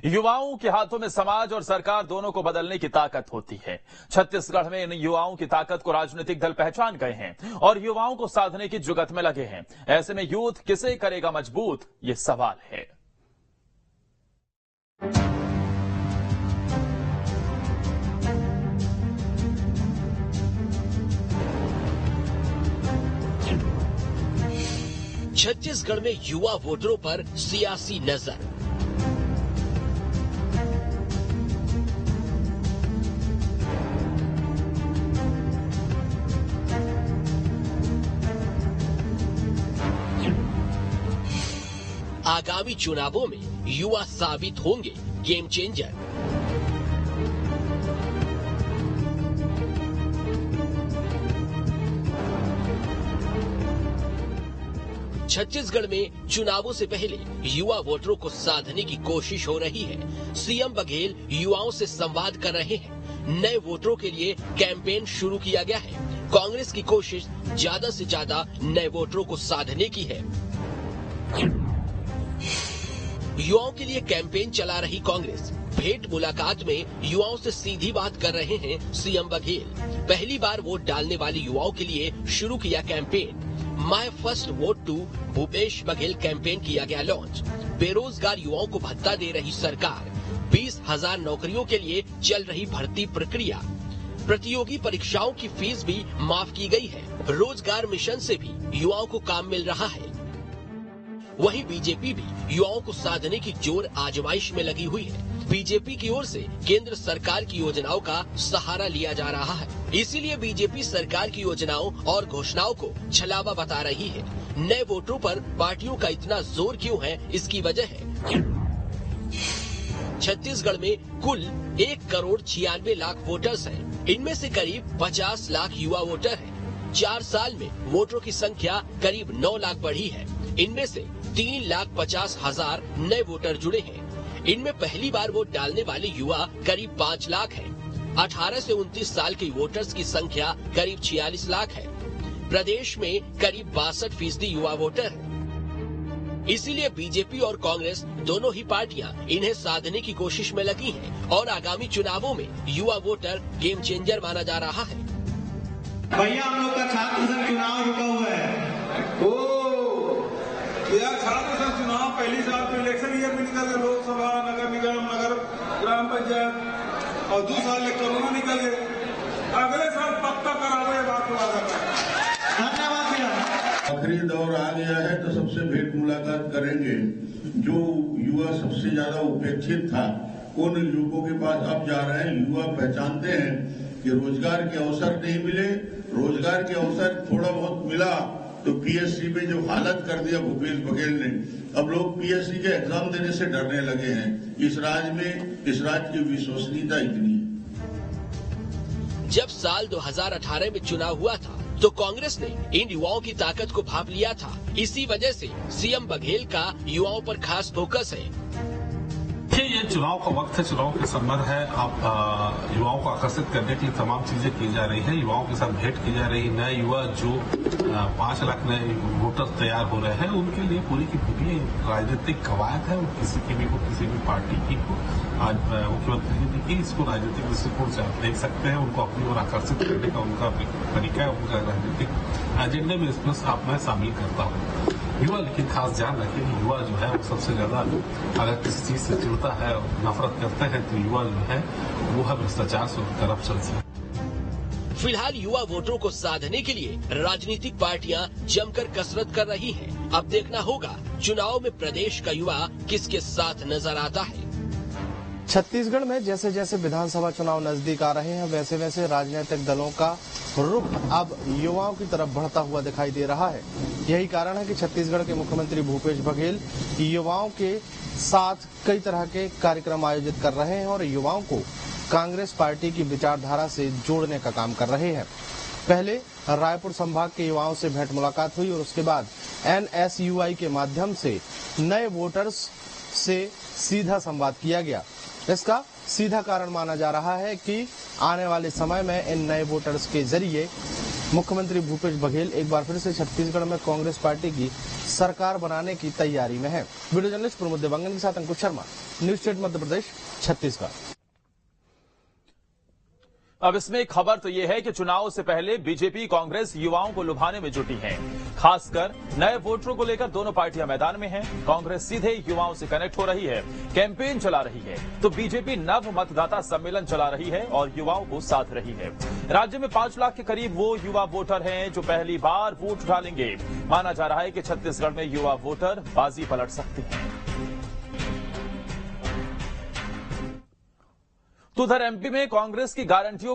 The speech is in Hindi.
युवाओं के हाथों में समाज और सरकार दोनों को बदलने की ताकत होती है। छत्तीसगढ़ में इन युवाओं की ताकत को राजनीतिक दल पहचान गए हैं और युवाओं को साधने की जुगत में लगे हैं। ऐसे में यूथ किसे करेगा मजबूत, ये सवाल है। छत्तीसगढ़ में युवा वोटरों पर सियासी नजर। आगामी चुनावों में युवा साबित होंगे गेम चेंजर। छत्तीसगढ़ में चुनावों से पहले युवा वोटरों को साधने की कोशिश हो रही है। सीएम बघेल युवाओं से संवाद कर रहे हैं। नए वोटरों के लिए कैंपेन शुरू किया गया है। कांग्रेस की कोशिश ज्यादा से ज्यादा नए वोटरों को साधने की है। युवाओं के लिए कैंपेन चला रही कांग्रेस भेंट मुलाकात में युवाओं से सीधी बात कर रहे हैं सीएम बघेल। पहली बार वोट डालने वाले युवाओं के लिए शुरू किया campaign. My first vote to Bhupesh Baghel campaign किया गया लॉन्च। बेरोजगार युवाओं को भत्ता दे रही सरकार। 20,000 नौकरियों के लिए चल रही भर्ती प्रक्रिया। प्रतियोगी परीक्षाओं की फीस भी माफ की गई है। रोजगार मिशन से भी युवाओं को काम मिल रहा है। वहीं बीजेपी भी युवाओं को साधने की जोर आजमाइश में लगी हुई है। बीजेपी की ओर से केंद्र सरकार की योजनाओं का सहारा लिया जा रहा है। इसीलिए बीजेपी सरकार की योजनाओं और घोषणाओं को छलावा बता रही है। नए वोटरों पर पार्टियों का इतना जोर क्यों है, इसकी वजह है छत्तीसगढ़ में कुल 1,96,00,000 वोटर्स हैं। इनमें से करीब 50 लाख युवा वोटर हैं। 4 साल में वोटरों की संख्या करीब 9 लाख बढ़ी है। इनमें से 3,50,000 नए वोटर जुड़े हैं। इनमें पहली बार वोट डालने वाले युवा करीब 5 लाख हैं। 18 से 29 साल के वोटर्स की संख्या करीब 46 लाख है। प्रदेश में करीब 62% युवा वोटर हैं। इसीलिए बीजेपी और कांग्रेस दोनों ही पार्टियां इन्हें साधने की कोशिश में लगी हैं और आगामी चुनावों में युवा वोटर गेम चेंजर माना जा रहा है। भैया हम लोग का छात्र संघ चुनाव रुका हुआ है। छात्र संघ चुनाव पहली साल तो इलेक्शन ईयर में निकल गए, लोकसभा, नगर निगम, नगर ग्राम पंचायत, और 2 साल कोरोना निकल गए। अगले साल पक्का कराओ, ये बात वादा करता। धन्यवाद भैया। आखिरी दौर आ गया है तो सबसे भेंट मुलाकात करेंगे। जो युवा सबसे ज्यादा उपेक्षित था, उन युवकों के पास अब जा रहे हैं। युवा पहचानते हैं कि रोजगार के अवसर नहीं मिले, रोजगार के अवसर थोड़ा बहुत मिला तो पीएससी में जो हालत कर दिया भूपेश बघेल ने, अब लोग पीएससी के एग्जाम देने से डरने लगे हैं। इस राज्य की विश्वसनीयता इतनी है। जब साल 2018 में चुनाव हुआ था तो कांग्रेस ने इन युवाओं की ताकत को भांप लिया था। इसी वजह से सीएम बघेल का युवाओं पर खास फोकस है। ये चुनाव का वक्त है, चुनाव के संबंध है। आप युवाओं को आकर्षित करने के लिए तमाम चीजें की जा रही है। युवाओं के साथ भेंट की जा रही है। नए युवा जो 5 लाख नए वोटर तैयार हो रहे हैं, उनके लिए पूरी की पूरी राजनीतिक कवायद है। किसी की भी हो, किसी भी पार्टी की हो, आज मुख्यमंत्री जी की इसको राजनीतिक दृष्टिकोण से आप देख सकते हैं। उनको अपनी ओर आकर्षित करने का उनका तरीका है, उनका राजनीतिक एजेंडे में इसमें मैं शामिल करता हूँ युवा। लेकिन खास ध्यान रखें कि युवा जो है वो सबसे ज्यादा अगर किसी चीज से चिढ़ता है और नफरत करते हैं तो युवा जो है वो है भ्रष्टाचार से और करप्शन से। फिलहाल युवा वोटरों को साधने के लिए राजनीतिक पार्टियां जमकर कसरत कर रही हैं। अब देखना होगा चुनाव में प्रदेश का युवा किसके साथ नजर आता है। छत्तीसगढ़ में जैसे जैसे विधानसभा चुनाव नजदीक आ रहे हैं, वैसे वैसे राजनीतिक दलों का रुख अब युवाओं की तरफ बढ़ता हुआ दिखाई दे रहा है। यही कारण है कि छत्तीसगढ़ के मुख्यमंत्री भूपेश बघेल युवाओं के साथ कई तरह के कार्यक्रम आयोजित कर रहे हैं और युवाओं को कांग्रेस पार्टी की विचारधारा से जोड़ने का काम कर रहे हैं। पहले रायपुर संभाग के युवाओं से भेंट मुलाकात हुई और उसके बाद NSUI के माध्यम से नए वोटर्स से सीधा संवाद किया गया। इसका सीधा कारण माना जा रहा है कि आने वाले समय में इन नए वोटर्स के जरिए मुख्यमंत्री भूपेश बघेल एक बार फिर से छत्तीसगढ़ में कांग्रेस पार्टी की सरकार बनाने की तैयारी में है। वीडियो जर्नलिस्ट प्रमोद देवांगन के साथ अंकुश शर्मा, न्यूज स्टेट मध्य प्रदेश, छत्तीसगढ़। अब इसमें एक खबर तो यह है कि चुनाव से पहले बीजेपी कांग्रेस युवाओं को लुभाने में जुटी है। खासकर नए वोटरों को लेकर दोनों पार्टियां मैदान में हैं। कांग्रेस सीधे युवाओं से कनेक्ट हो रही है, कैंपेन चला रही है, तो बीजेपी नव मतदाता सम्मेलन चला रही है और युवाओं को साध रही है। राज्य में 5 लाख के करीब वो युवा वोटर हैं जो पहली बार वोट डालेंगे। माना जा रहा है कि छत्तीसगढ़ में युवा वोटर बाजी पलट सकते हैं। तो उधर एमपी में कांग्रेस की गारंटियों